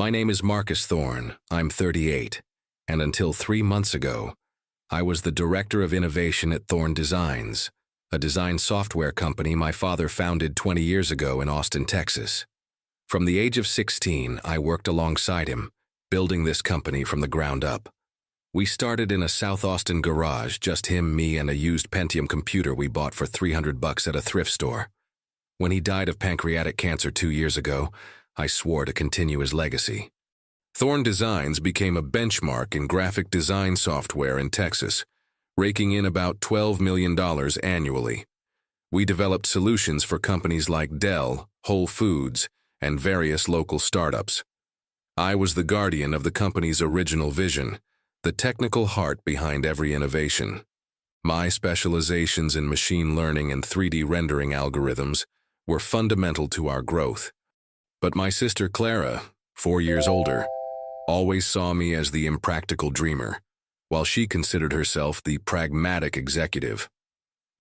My name is Marcus Thorne. I'm 38, and until 3 months ago, I was the Director of Innovation at Thorne Designs, a design software company my father founded 20 years ago in Austin, Texas. From the age of 16, I worked alongside him, building this company from the ground up. We started in a South Austin garage, just him, me, and a used Pentium computer we bought for $300 at a thrift store. When he died of pancreatic cancer 2 years ago, I swore to continue his legacy. Thorne Designs became a benchmark in graphic design software in Texas, raking in about $12 million annually. We developed solutions for companies like Dell, Whole Foods, and various local startups. I was the guardian of the company's original vision, the technical heart behind every innovation. My specializations in machine learning and 3D rendering algorithms were fundamental to our growth. But my sister Clara, 4 years older, always saw me as the impractical dreamer, while she considered herself the pragmatic executive.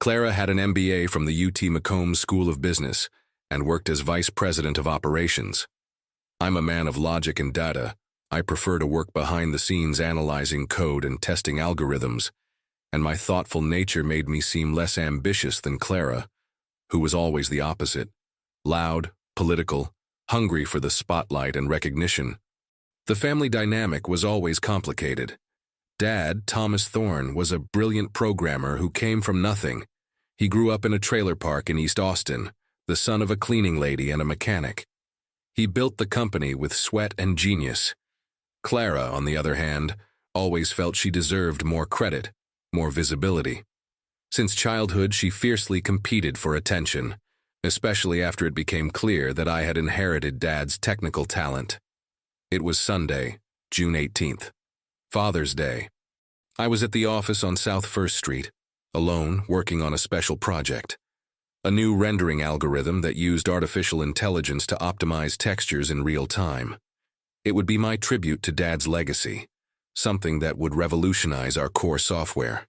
Clara had an MBA from the UT McCombs School of Business and worked as Vice President of Operations. I'm a man of logic and data. I prefer to work behind the scenes analyzing code and testing algorithms, and my thoughtful nature made me seem less ambitious than Clara, who was always the opposite: loud, political, hungry for the spotlight and recognition. The family dynamic was always complicated. Dad, Thomas Thorne, was a brilliant programmer who came from nothing. He grew up in a trailer park in East Austin, the son of a cleaning lady and a mechanic. He built the company with sweat and genius. Clara, on the other hand, always felt she deserved more credit, more visibility. Since childhood, she fiercely competed for attention, especially after it became clear that I had inherited Dad's technical talent. It was Sunday, June 18th, Father's Day. I was at the office on South First Street, alone, working on a special project. A new rendering algorithm that used artificial intelligence to optimize textures in real time. It would be my tribute to Dad's legacy, something that would revolutionize our core software.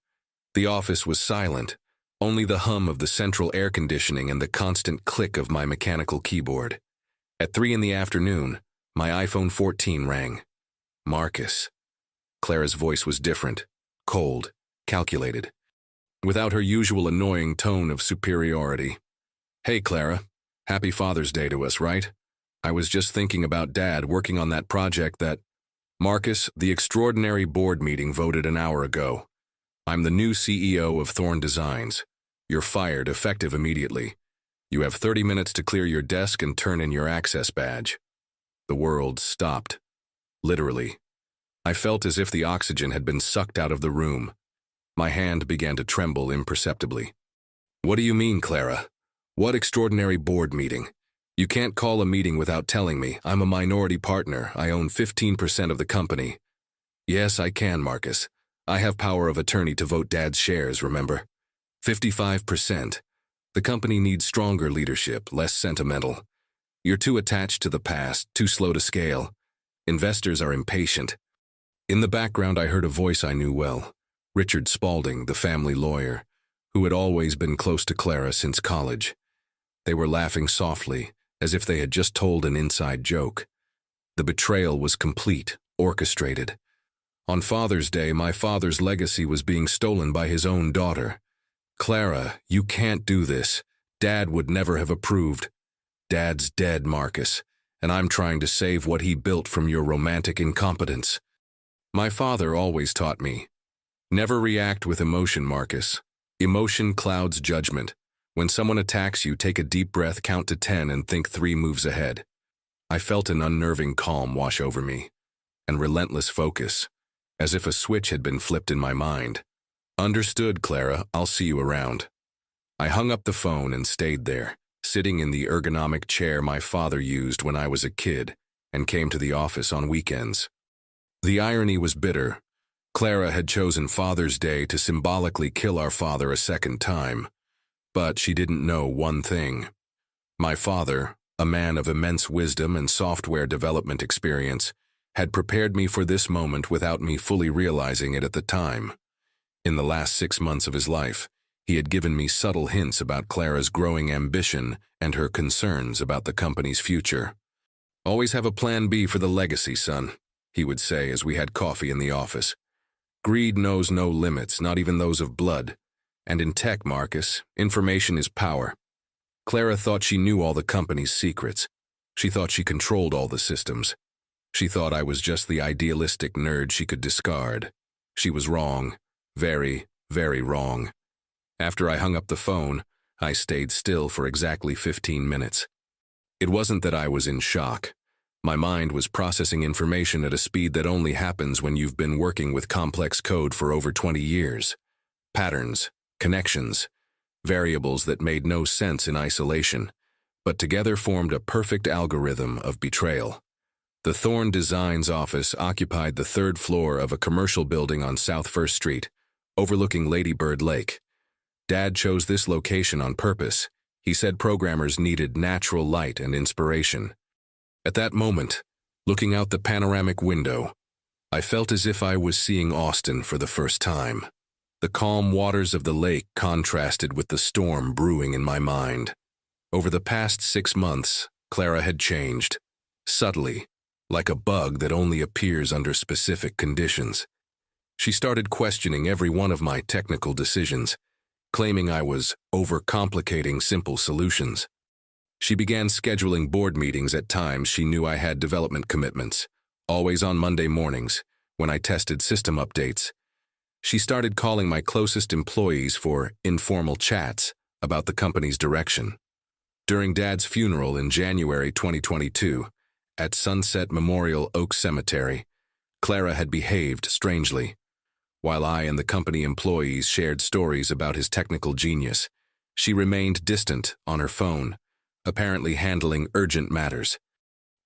The office was silent, only the hum of the central air conditioning and the constant click of my mechanical keyboard. At 3 in the afternoon, my iPhone 14 rang. Marcus. Clara's voice was different, cold, calculated, without her usual annoying tone of superiority. "Hey, Clara. Happy Father's Day to us, right? I was just thinking about Dad working on that project that—" "Marcus, the extraordinary board meeting voted an hour ago. I'm the new CEO of Thorne Designs. You're fired, effective immediately. You have 30 minutes to clear your desk and turn in your access badge." The world stopped. Literally. I felt as if the oxygen had been sucked out of the room. My hand began to tremble imperceptibly. "What do you mean, Clara? What extraordinary board meeting? You can't call a meeting without telling me. I'm a minority partner. I own 15% of the company." "Yes, I can, Marcus. I have power of attorney to vote Dad's shares, remember? 55%. The company needs stronger leadership, less sentimental. You're too attached to the past, too slow to scale. Investors are impatient." In the background, I heard a voice I knew well. Richard Spaulding, the family lawyer, who had always been close to Clara since college. They were laughing softly, as if they had just told an inside joke. The betrayal was complete, orchestrated. On Father's Day, my father's legacy was being stolen by his own daughter. "Clara, you can't do this. Dad would never have approved." "Dad's dead, Marcus, and I'm trying to save what he built from your romantic incompetence." My father always taught me, never react with emotion, Marcus. Emotion clouds judgment. When someone attacks you, take a deep breath, count to 10, and think 3 moves ahead. I felt an unnerving calm wash over me, and relentless focus, as if a switch had been flipped in my mind. "Understood, Clara. I'll see you around." I hung up the phone and stayed there, sitting in the ergonomic chair my father used when I was a kid, and came to the office on weekends. The irony was bitter. Clara had chosen Father's Day to symbolically kill our father a second time. But she didn't know one thing. My father, a man of immense wisdom and software development experience, had prepared me for this moment without me fully realizing it at the time. In the last 6 months of his life, he had given me subtle hints about Clara's growing ambition and her concerns about the company's future. Always have a plan B for the legacy, son, he would say as we had coffee in the office. Greed knows no limits, not even those of blood. And in tech, Marcus, information is power. Clara thought she knew all the company's secrets. She thought she controlled all the systems. She thought I was just the idealistic nerd she could discard. She was wrong. Very, very wrong. After I hung up the phone, I stayed still for exactly 15 minutes. It wasn't that I was in shock. My mind was processing information at a speed that only happens when you've been working with complex code for over 20 years. Patterns, connections, variables that made no sense in isolation, but together formed a perfect algorithm of betrayal. The Thorn Designs office occupied the third floor of a commercial building on South First Street, overlooking Lady Bird Lake. Dad chose this location on purpose. He said programmers needed natural light and inspiration. At that moment, looking out the panoramic window, I felt as if I was seeing Austin for the first time. The calm waters of the lake contrasted with the storm brewing in my mind. Over the past 6 months, Clara had changed, subtly, like a bug that only appears under specific conditions. She started questioning every one of my technical decisions, claiming I was overcomplicating simple solutions. She began scheduling board meetings at times she knew I had development commitments, always on Monday mornings, when I tested system updates. She started calling my closest employees for informal chats about the company's direction. During Dad's funeral in January 2022, at Sunset Memorial Oak Cemetery, Clara had behaved strangely. While I and the company employees shared stories about his technical genius, she remained distant on her phone, apparently handling urgent matters.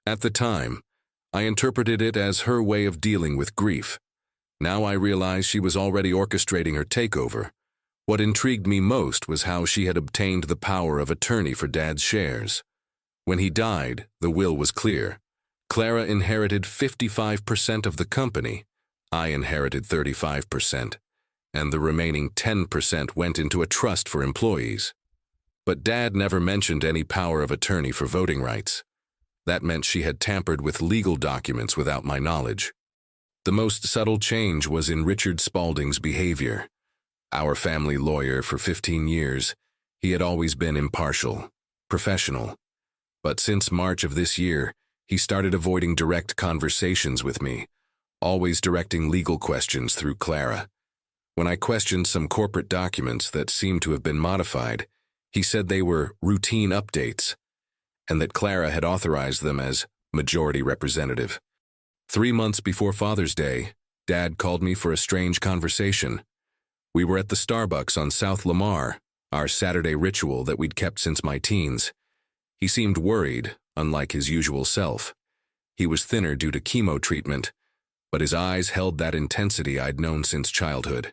At the time, I interpreted it as her way of dealing with grief. Now I realize she was already orchestrating her takeover. What intrigued me most was how she had obtained the power of attorney for Dad's shares. When he died, the will was clear. Clara inherited 55% of the company. I inherited 35%, and the remaining 10% went into a trust for employees. But Dad never mentioned any power of attorney for voting rights. That meant she had tampered with legal documents without my knowledge. The most subtle change was in Richard Spaulding's behavior. Our family lawyer for 15 years, he had always been impartial, professional. But since March of this year, he started avoiding direct conversations with me, always directing legal questions through Clara. When I questioned some corporate documents that seemed to have been modified, he said they were routine updates, and that Clara had authorized them as majority representative. 3 months before Father's Day, Dad called me for a strange conversation. We were at the Starbucks on South Lamar, our Saturday ritual that we'd kept since my teens. He seemed worried, unlike his usual self. He was thinner due to chemo treatment, but his eyes held that intensity I'd known since childhood.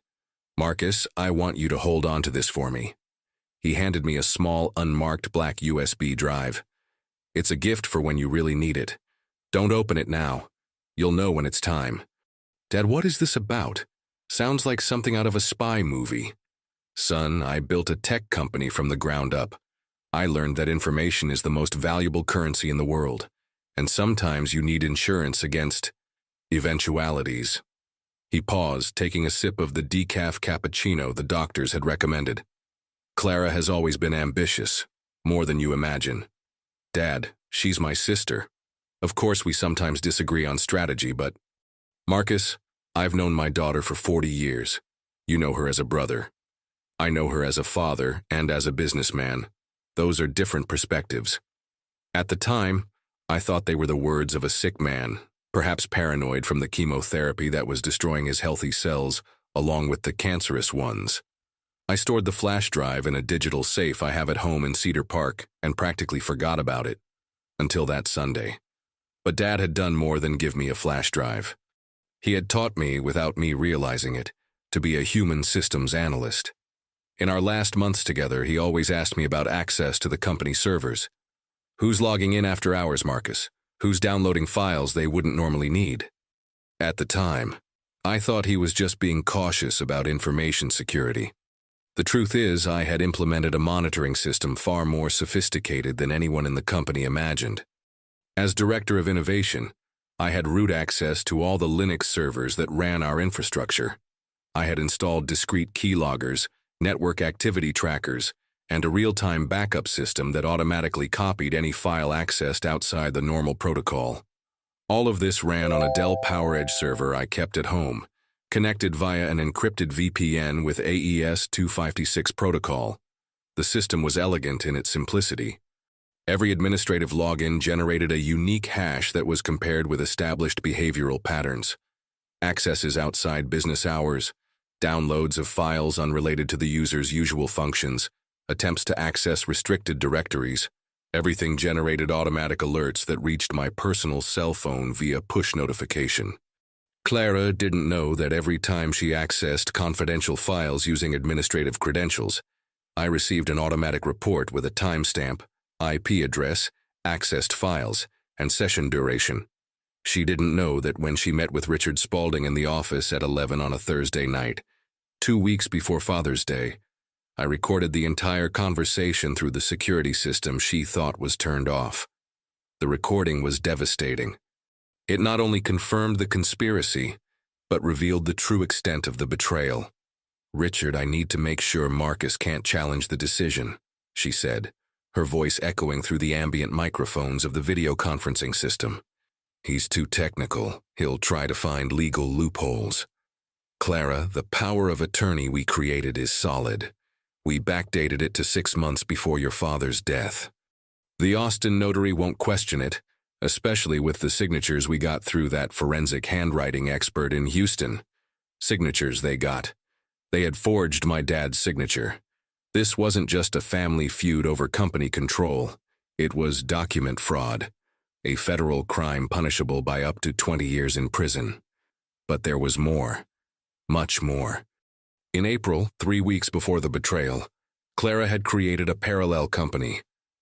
"Marcus, I want you to hold on to this for me." He handed me a small, unmarked black USB drive. "It's a gift for when you really need it. Don't open it now. You'll know when it's time." "Dad, what is this about? Sounds like something out of a spy movie." "Son, I built a tech company from the ground up. I learned that information is the most valuable currency in the world, and sometimes you need insurance against eventualities." He paused, taking a sip of the decaf cappuccino the doctors had recommended. "Clara has always been ambitious, more than you imagine. Dad, she's my sister. Of course we sometimes disagree on strategy, but Marcus, I've known my daughter for 40 years. You know her as a brother. I know her as a father and as a businessman. Those are different perspectives. At the time, I thought they were the words of a sick man, perhaps paranoid from the chemotherapy that was destroying his healthy cells, along with the cancerous ones. I stored the flash drive in a digital safe I have at home in Cedar Park and practically forgot about it, until that Sunday. But Dad had done more than give me a flash drive. He had taught me, without me realizing it, to be a human systems analyst. In our last months together, he always asked me about access to the company servers. "Who's logging in after hours, Marcus? Who's downloading files they wouldn't normally need?" At the time, I thought he was just being cautious about information security. The truth is, I had implemented a monitoring system far more sophisticated than anyone in the company imagined. As Director of Innovation, I had root access to all the Linux servers that ran our infrastructure. I had installed discrete keyloggers, network activity trackers, and a real-time backup system that automatically copied any file accessed outside the normal protocol. All of this ran on a Dell PowerEdge server I kept at home, connected via an encrypted VPN with AES 256 protocol. The system was elegant in its simplicity. Every administrative login generated a unique hash that was compared with established behavioral patterns. Accesses outside business hours, downloads of files unrelated to the user's usual functions, attempts to access restricted directories, everything generated automatic alerts that reached my personal cell phone via push notification. Clara didn't know that every time she accessed confidential files using administrative credentials, I received an automatic report with a timestamp, IP address, accessed files, and session duration. She didn't know that when she met with Richard Spaulding in the office at 11 on a Thursday night, 2 weeks before Father's Day, I recorded the entire conversation through the security system she thought was turned off. The recording was devastating. It not only confirmed the conspiracy, but revealed the true extent of the betrayal. "Richard, I need to make sure Marcus can't challenge the decision," she said, her voice echoing through the ambient microphones of the video conferencing system. "He's too technical. He'll try to find legal loopholes. Clara, the power of attorney we created is solid. We backdated it to 6 months before your father's death. The Austin notary won't question it, especially with the signatures we got through that forensic handwriting expert in Houston. Signatures they got. They had forged my dad's signature. This wasn't just a family feud over company control. It was document fraud, a federal crime punishable by up to 20 years in prison. But there was more. Much more. In April, 3 weeks before the betrayal, Clara had created a parallel company,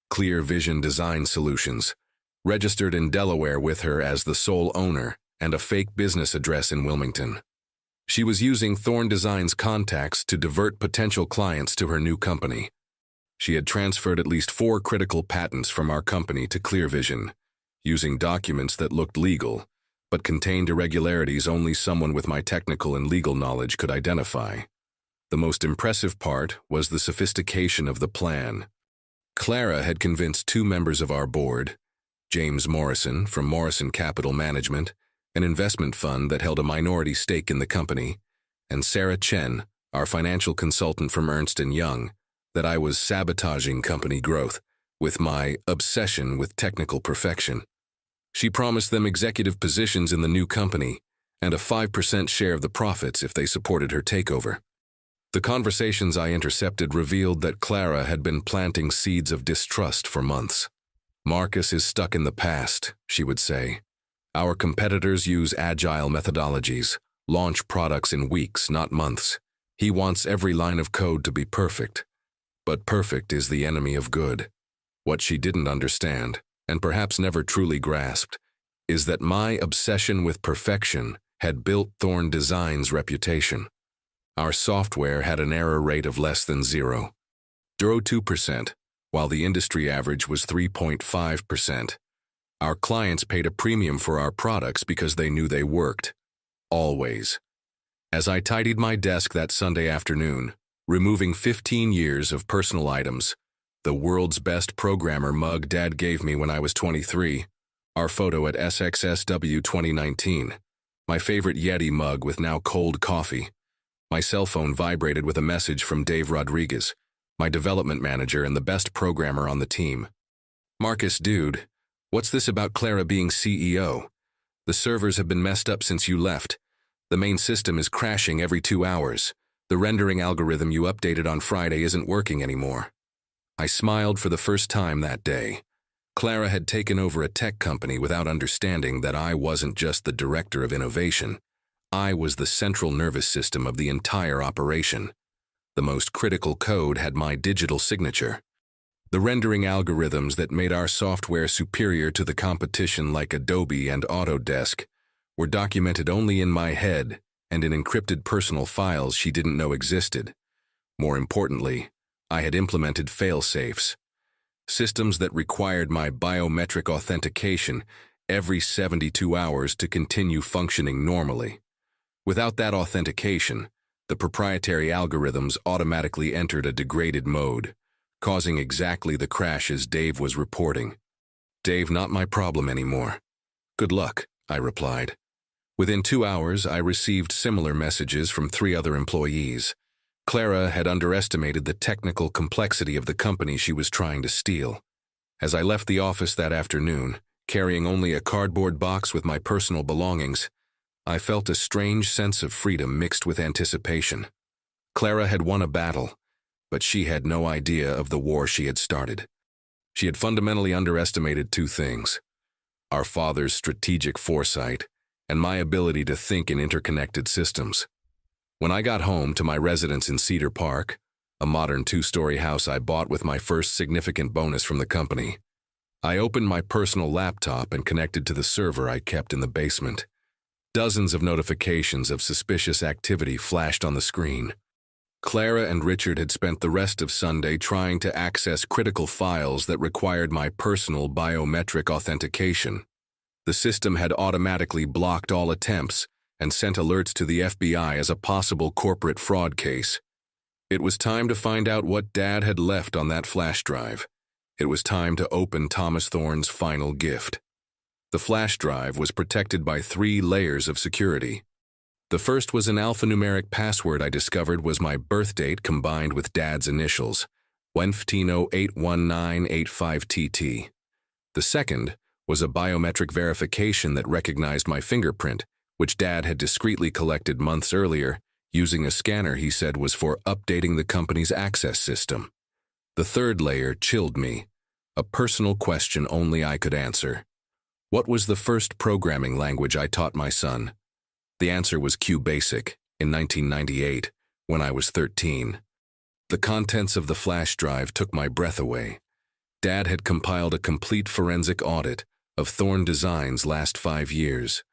Clear Vision Design Solutions, registered in Delaware with her as the sole owner and a fake business address in Wilmington. She was using Thorn Design's contacts to divert potential clients to her new company. She had transferred at least 4 critical patents from our company to Clear Vision, using documents that looked legal, but contained irregularities only someone with my technical and legal knowledge could identify. The most impressive part was the sophistication of the plan. Clara had convinced 2 members of our board, James Morrison from Morrison Capital Management, an investment fund that held a minority stake in the company, and Sarah Chen, our financial consultant from Ernst & Young, that I was sabotaging company growth with my obsession with technical perfection. She promised them executive positions in the new company and a 5% share of the profits if they supported her takeover. The conversations I intercepted revealed that Clara had been planting seeds of distrust for months. "Marcus is stuck in the past," she would say. "Our competitors use agile methodologies, launch products in weeks, not months. He wants every line of code to be perfect. But perfect is the enemy of good." What she didn't understand, and perhaps never truly grasped, is that my obsession with perfection had built Thorn Design's reputation. Our software had an error rate of less than 0.02%, while the industry average was 3.5%. Our clients paid a premium for our products because they knew they worked. Always. As I tidied my desk that Sunday afternoon, removing 15 years of personal items, the world's best programmer mug Dad gave me when I was 23, our photo at SXSW 2019, my favorite Yeti mug with now cold coffee, my cell phone vibrated with a message from Dave Rodriguez, my development manager and the best programmer on the team. "Marcus, dude, what's this about Clara being CEO? The servers have been messed up since you left. The main system is crashing every 2 hours. The rendering algorithm you updated on Friday isn't working anymore." I smiled for the first time that day. Clara had taken over a tech company without understanding that I wasn't just the director of innovation. I was the central nervous system of the entire operation. The most critical code had my digital signature. The rendering algorithms that made our software superior to the competition like Adobe and Autodesk were documented only in my head and in encrypted personal files she didn't know existed. More importantly, I had implemented fail-safes. systems that required my biometric authentication every 72 hours to continue functioning normally. Without that authentication, the proprietary algorithms automatically entered a degraded mode, causing exactly the crashes Dave was reporting. "Dave, not my problem anymore." "Good luck," I replied. Within 2 hours, I received similar messages from 3 other employees. Clara had underestimated the technical complexity of the company she was trying to steal. As I left the office that afternoon, carrying only a cardboard box with my personal belongings, I felt a strange sense of freedom mixed with anticipation. Clara had won a battle, but she had no idea of the war she had started. She had fundamentally underestimated 2 things: our father's strategic foresight and my ability to think in interconnected systems. When I got home to my residence in Cedar Park, a modern 2-story house I bought with my first significant bonus from the company, I opened my personal laptop and connected to the server I kept in the basement. Dozens of notifications of suspicious activity flashed on the screen. Clara and Richard had spent the rest of Sunday trying to access critical files that required my personal biometric authentication. The system had automatically blocked all attempts and sent alerts to the FBI as a possible corporate fraud case. It was time to find out what Dad had left on that flash drive. It was time to open Thomas Thorne's final gift. The flash drive was protected by 3 layers of security. The first was an alphanumeric password I discovered was my birth date combined with Dad's initials, Wenftino81985TT. The second was a biometric verification that recognized my fingerprint, which Dad had discreetly collected months earlier, using a scanner he said was for updating the company's access system. The third layer chilled me, a personal question only I could answer. What was the first programming language I taught my son? The answer was QBasic in 1998, when I was 13. The contents of the flash drive took my breath away. Dad had compiled a complete forensic audit of Thorne Design's last 5 years.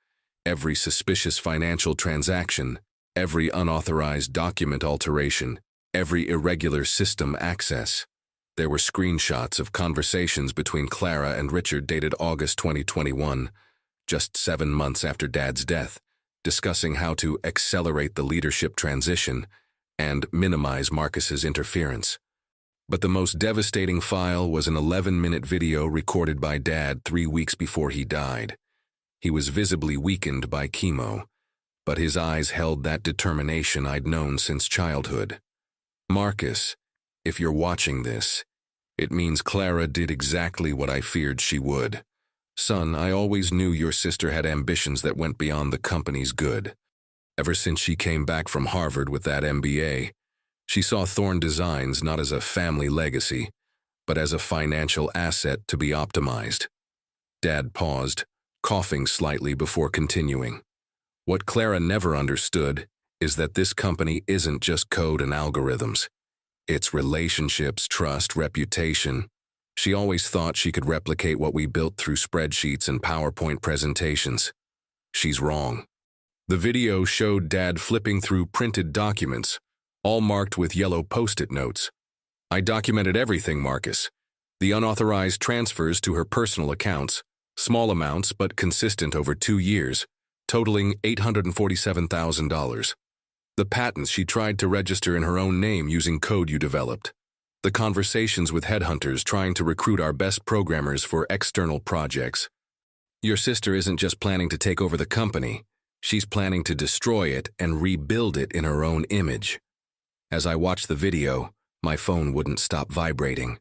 Every suspicious financial transaction, every unauthorized document alteration, every irregular system access. There were screenshots of conversations between Clara and Richard dated August 2021, just 7 months after Dad's death, discussing how to accelerate the leadership transition and minimize Marcus's interference. But the most devastating file was an 11-minute video recorded by Dad 3 weeks before he died. He was visibly weakened by chemo, but his eyes held that determination I'd known since childhood. "Marcus, if you're watching this, it means Clara did exactly what I feared she would. Son, I always knew your sister had ambitions that went beyond the company's good. Ever since she came back from Harvard with that MBA, she saw Thorne Designs not as a family legacy, but as a financial asset to be optimized." Dad paused, coughing slightly before continuing. "What Clara never understood is that this company isn't just code and algorithms. It's relationships, trust, reputation. She always thought she could replicate what we built through spreadsheets and PowerPoint presentations. She's wrong." The video showed Dad flipping through printed documents, all marked with yellow post-it notes. "I documented everything, Marcus. The unauthorized transfers to her personal accounts, small amounts but consistent over 2 years, totaling $847,000. The patents she tried to register in her own name using code you developed. The conversations with headhunters trying to recruit our best programmers for external projects. Your sister isn't just planning to take over the company, she's planning to destroy it and rebuild it in her own image." As I watched the video, my phone wouldn't stop vibrating.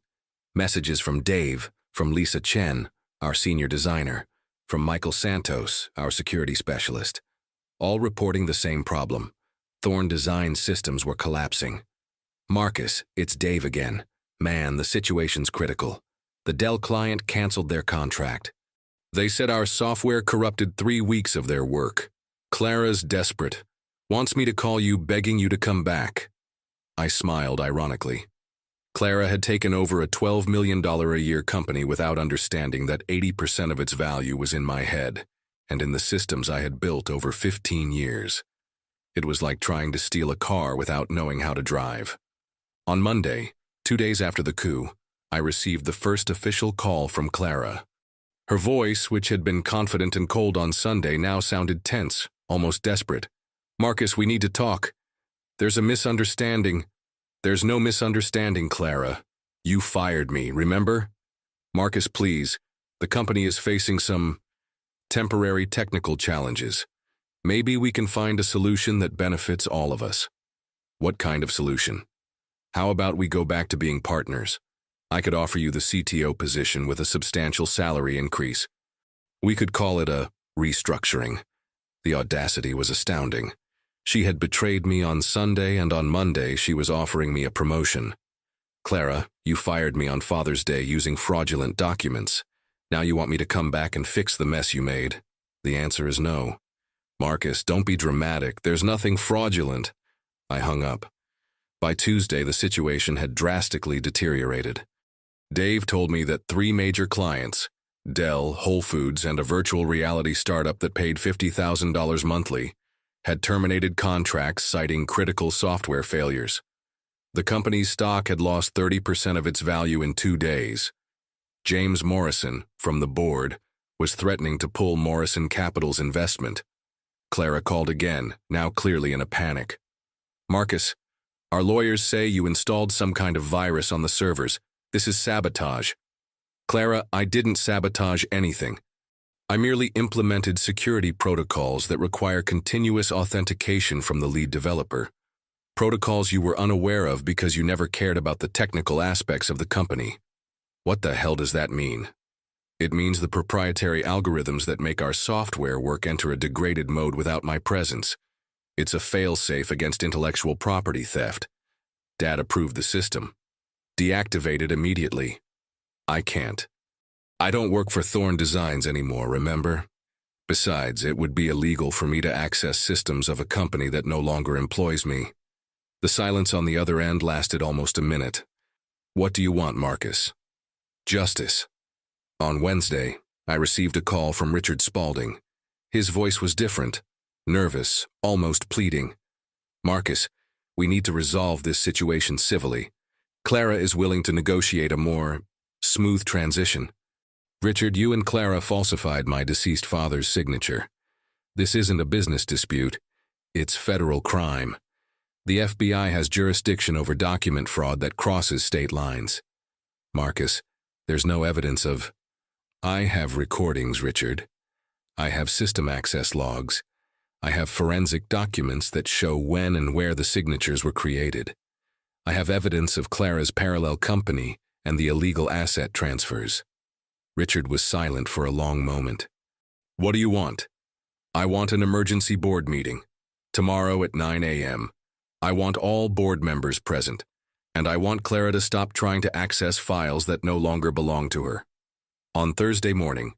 Messages from Dave, from Lisa Chen, our senior designer, from Michael Santos, our security specialist, all reporting the same problem. Thorne Design systems were collapsing. "Marcus, it's Dave again. Man, the situation's critical. The Dell client canceled their contract. They said our software corrupted 3 weeks of their work. Clara's desperate. Wants me to call you begging you to come back." I smiled ironically. Clara had taken over a $12 million a year company without understanding that 80% of its value was in my head and in the systems I had built over 15 years. It was like trying to steal a car without knowing how to drive. On Monday, 2 days after the coup, I received the first official call from Clara. Her voice, which had been confident and cold on Sunday, now sounded tense, almost desperate. "Marcus, we need to talk. There's a misunderstanding." "There's no misunderstanding, Clara. You fired me, remember?" "Marcus, please. The company is facing some temporary technical challenges. Maybe we can find a solution that benefits all of us." "What kind of solution?" "How about we go back to being partners? I could offer you the CTO position with a substantial salary increase. We could call it a restructuring." The audacity was astounding. She had betrayed me on Sunday, and on Monday she was offering me a promotion. "Clara, you fired me on Father's Day using fraudulent documents. Now you want me to come back and fix the mess you made?" The answer is no. "Marcus, don't be dramatic. There's nothing fraudulent." I hung up. By Tuesday, the situation had drastically deteriorated. Dave told me that 3 major clients, Dell, Whole Foods, and a virtual reality startup that paid $50,000 monthly, had terminated contracts citing critical software failures. The company's stock had lost 30% of its value in 2 days. James Morrison, from the board, was threatening to pull Morrison Capital's investment. Clara called again, now clearly in a panic. "Marcus, our lawyers say you installed some kind of virus on the servers. This is sabotage." "Clara, I didn't sabotage anything. I merely implemented security protocols that require continuous authentication from the lead developer. Protocols you were unaware of because you never cared about the technical aspects of the company." "What the hell does that mean?" "It means the proprietary algorithms that make our software work enter a degraded mode without my presence. It's a fail-safe against intellectual property theft. Dad approved the system. Deactivate it immediately." "I can't. I don't work for Thorn Designs anymore, remember? Besides, it would be illegal for me to access systems of a company that no longer employs me." The silence on the other end lasted almost a minute. "What do you want, Marcus?" "Justice." On Wednesday, I received a call from Richard Spaulding. His voice was different, nervous, almost pleading. "Marcus, we need to resolve this situation civilly. Clara is willing to negotiate a more smooth transition. Richard, you and Clara falsified my deceased father's signature. This isn't a business dispute. It's federal crime. The FBI has jurisdiction over document fraud that crosses state lines. Marcus, there's no evidence of... I have recordings, Richard. I have system access logs. I have forensic documents that show when and where the signatures were created. I have evidence of Clara's parallel company and the illegal asset transfers." Richard was silent for a long moment. "What do you want?" "I want an emergency board meeting. Tomorrow at 9 a.m. I want all board members present, and I want Clara to stop trying to access files that no longer belong to her." On Thursday morning,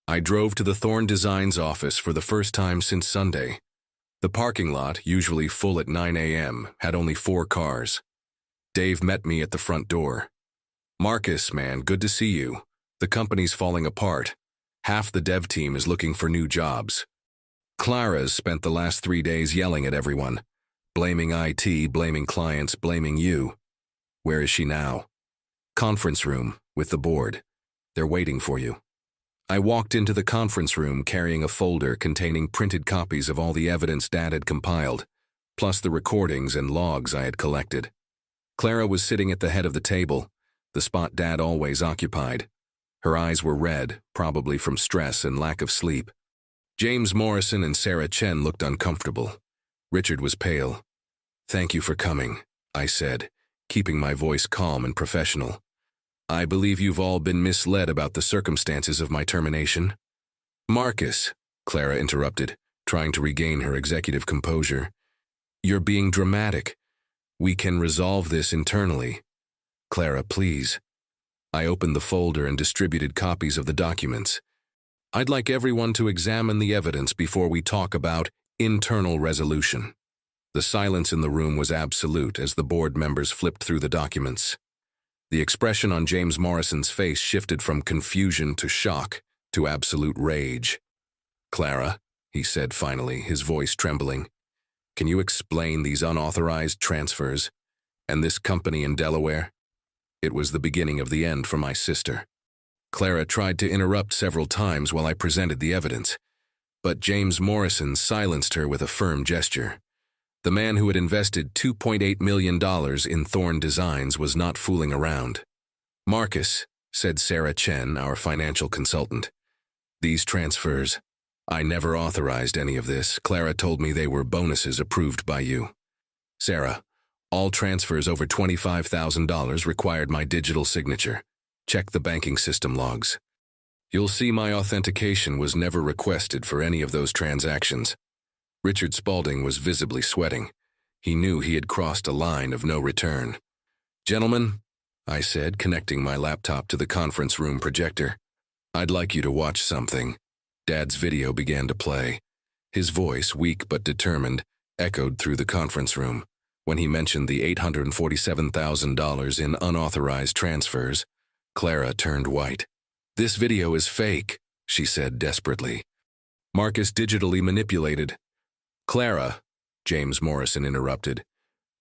I drove to the Thorn Designs office for the first time since Sunday. The parking lot, usually full at 9 a.m., had only 4 cars. Dave met me at the front door. "Marcus, man, good to see you. The company's falling apart. Half the dev team is looking for new jobs. Clara's spent the last 3 days yelling at everyone, blaming IT, blaming clients, blaming you. Where is she now?" "Conference room, with the board. They're waiting for you." I walked into the conference room carrying a folder containing printed copies of all the evidence Dad had compiled, plus the recordings and logs I had collected. Clara was sitting at the head of the table, the spot Dad always occupied. Her eyes were red, probably from stress and lack of sleep. James Morrison and Sarah Chen looked uncomfortable. Richard was pale. "Thank you for coming," I said, keeping my voice calm and professional. "I believe you've all been misled about the circumstances of my termination." "Marcus," Clara interrupted, trying to regain her executive composure. "You're being dramatic. We can resolve this internally." "Clara, please." I opened the folder and distributed copies of the documents. "I'd like everyone to examine the evidence before we talk about internal resolution." The silence in the room was absolute as the board members flipped through the documents. The expression on James Morrison's face shifted from confusion to shock to absolute rage. "Clara," he said finally, his voice trembling, "can you explain these unauthorized transfers and this company in Delaware?" It was the beginning of the end for my sister. Clara tried to interrupt several times while I presented the evidence, but James Morrison silenced her with a firm gesture. The man who had invested $2.8 million in Thorn Designs was not fooling around. "Marcus," said Sarah Chen, our financial consultant, "these transfers, I never authorized any of this. Clara told me they were bonuses approved by you. Sarah, all transfers over $25,000 required my digital signature. Check the banking system logs. You'll see my authentication was never requested for any of those transactions." Richard Spaulding was visibly sweating. He knew he had crossed a line of no return. "Gentlemen," I said, connecting my laptop to the conference room projector, "I'd like you to watch something." Dad's video began to play. His voice, weak but determined, echoed through the conference room. When he mentioned the $847,000 in unauthorized transfers, Clara turned white. "This video is fake," she said desperately. "Marcus digitally manipulated." "Clara," James Morrison interrupted,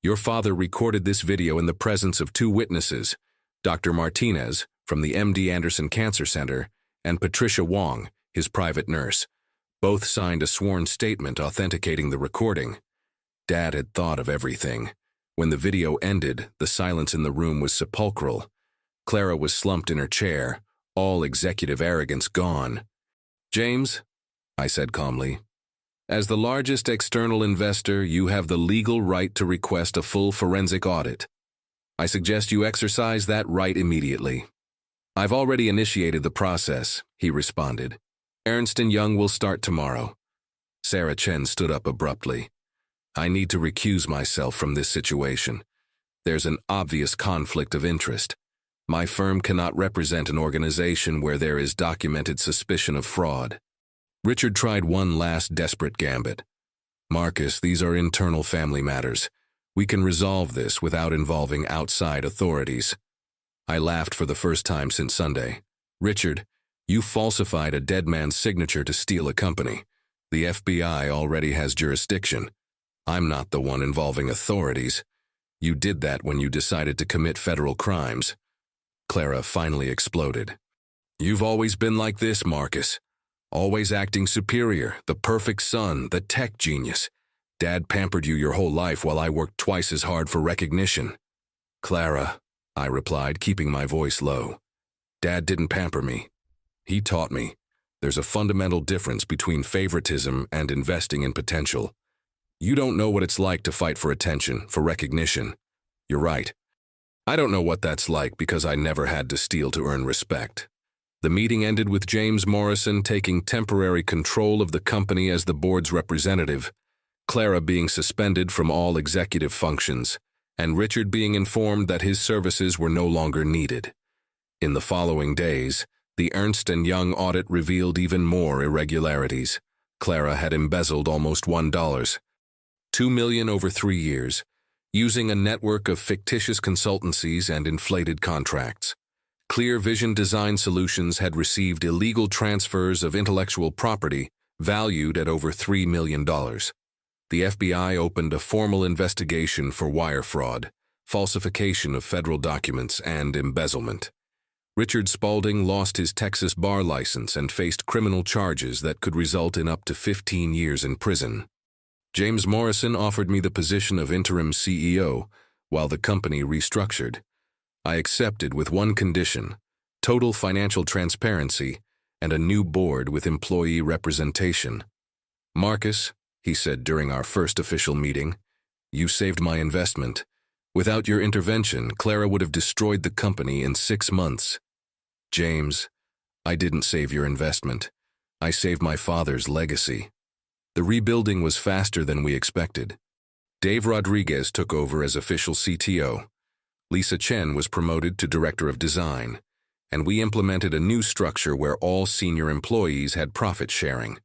"your father recorded this video in the presence of two witnesses, Dr. Martinez from the MD Anderson Cancer Center and Patricia Wong, his private nurse. Both signed a sworn statement authenticating the recording." Dad had thought of everything. When the video ended, the silence in the room was sepulchral. Clara was slumped in her chair, all executive arrogance gone. "James," I said calmly, "as the largest external investor, you have the legal right to request a full forensic audit. I suggest you exercise that right immediately." "I've already initiated the process," he responded. "Ernst & Young will start tomorrow." Sarah Chen stood up abruptly. "I need to recuse myself from this situation. There's an obvious conflict of interest. My firm cannot represent an organization where there is documented suspicion of fraud." Richard tried one last desperate gambit. "Marcus, these are internal family matters. We can resolve this without involving outside authorities." I laughed for the first time since Sunday. "Richard, you falsified a dead man's signature to steal a company. The FBI already has jurisdiction. I'm not the one involving authorities. You did that when you decided to commit federal crimes." Clara finally exploded. "You've always been like this, Marcus. Always acting superior, the perfect son, the tech genius. Dad pampered you your whole life while I worked twice as hard for recognition." "Clara," I replied, keeping my voice low, "Dad didn't pamper me. He taught me. There's a fundamental difference between favoritism and investing in potential. You don't know what it's like to fight for attention, for recognition. You're right. I don't know what that's like because I never had to steal to earn respect." The meeting ended with James Morrison taking temporary control of the company as the board's representative, Clara being suspended from all executive functions, and Richard being informed that his services were no longer needed. In the following days, the Ernst & Young audit revealed even more irregularities. Clara had embezzled almost $2 million over 3 years, using a network of fictitious consultancies and inflated contracts. Clear Vision Design Solutions had received illegal transfers of intellectual property valued at over $3 million. The FBI opened a formal investigation for wire fraud, falsification of federal documents, and embezzlement. Richard Spaulding lost his Texas bar license and faced criminal charges that could result in up to 15 years in prison. James Morrison offered me the position of interim CEO while the company restructured. I accepted with one condition: total financial transparency and a new board with employee representation. "Marcus," he said during our first official meeting, "you saved my investment. Without your intervention, Clara would have destroyed the company in 6 months." "James, I didn't save your investment. I saved my father's legacy." The rebuilding was faster than we expected. Dave Rodriguez took over as official CTO. Lisa Chen was promoted to Director of Design, and we implemented a new structure where all senior employees had profit sharing.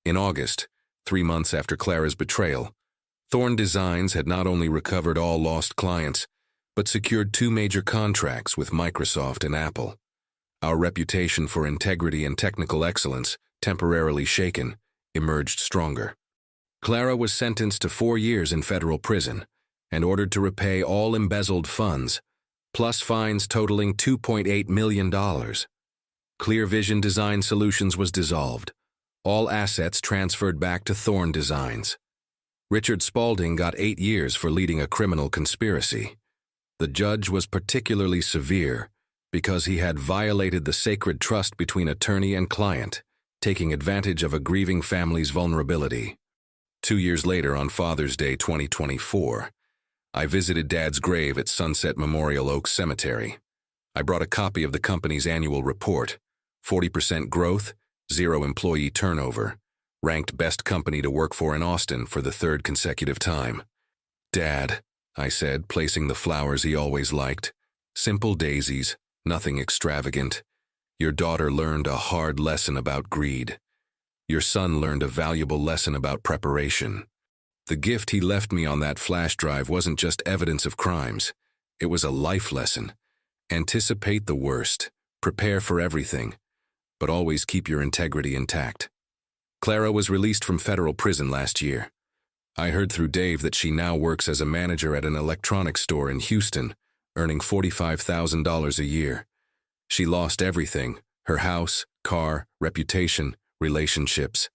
In August, 3 months after Clara's betrayal, Thorn Designs had not only recovered all lost clients, but secured 2 major contracts with Microsoft and Apple. Our reputation for integrity and technical excellence, temporarily shaken, emerged stronger. Clara was sentenced to 4 years in federal prison and ordered to repay all embezzled funds, plus fines totaling $2.8 million. Clear Vision Design Solutions was dissolved. All assets transferred back to Thorn Designs. Richard Spaulding got 8 years for leading a criminal conspiracy. The judge was particularly severe because he had violated the sacred trust between attorney and client, taking advantage of a grieving family's vulnerability. 2 years later, on Father's Day 2024, I visited Dad's grave at Sunset Memorial Oaks Cemetery. I brought a copy of the company's annual report, 40% growth, 0 employee turnover, ranked best company to work for in Austin for the 3rd consecutive time. "Dad," I said, placing the flowers he always liked. "Simple daisies, nothing extravagant. Your daughter learned a hard lesson about greed. Your son learned a valuable lesson about preparation." The gift he left me on that flash drive wasn't just evidence of crimes. It was a life lesson. Anticipate the worst, prepare for everything, but always keep your integrity intact. Clara was released from federal prison last year. I heard through Dave that she now works as a manager at an electronics store in Houston, earning $45,000 a year. She lost everything: her house, car, reputation, relationships.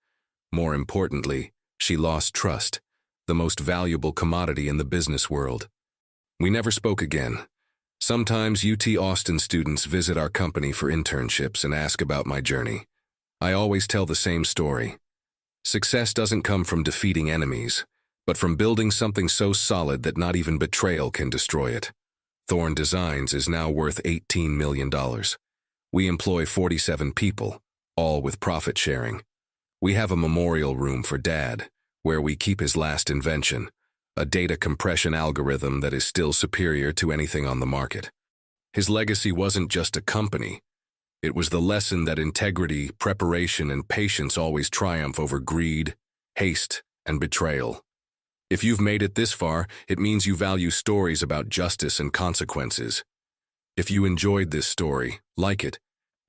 More importantly, she lost trust, the most valuable commodity in the business world. We never spoke again. Sometimes UT Austin students visit our company for internships and ask about my journey. I always tell the same story. Success doesn't come from defeating enemies, but from building something so solid that not even betrayal can destroy it. Thorn Designs is now worth $18 million. We employ 47 people, all with profit sharing. We have a memorial room for Dad, where we keep his last invention, a data compression algorithm that is still superior to anything on the market. His legacy wasn't just a company. It was the lesson that integrity, preparation, and patience always triumph over greed, haste, and betrayal. If you've made it this far, it means you value stories about justice and consequences. If you enjoyed this story, like it.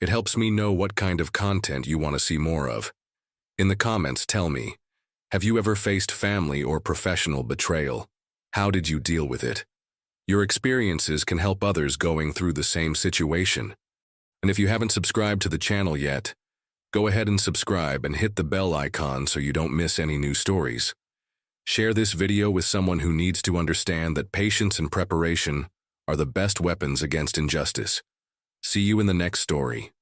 It helps me know what kind of content you want to see more of. In the comments, tell me, have you ever faced family or professional betrayal? How did you deal with it? Your experiences can help others going through the same situation. And if you haven't subscribed to the channel yet, go ahead and subscribe and hit the bell icon so you don't miss any new stories. Share this video with someone who needs to understand that patience and preparation are the best weapons against injustice. See you in the next story.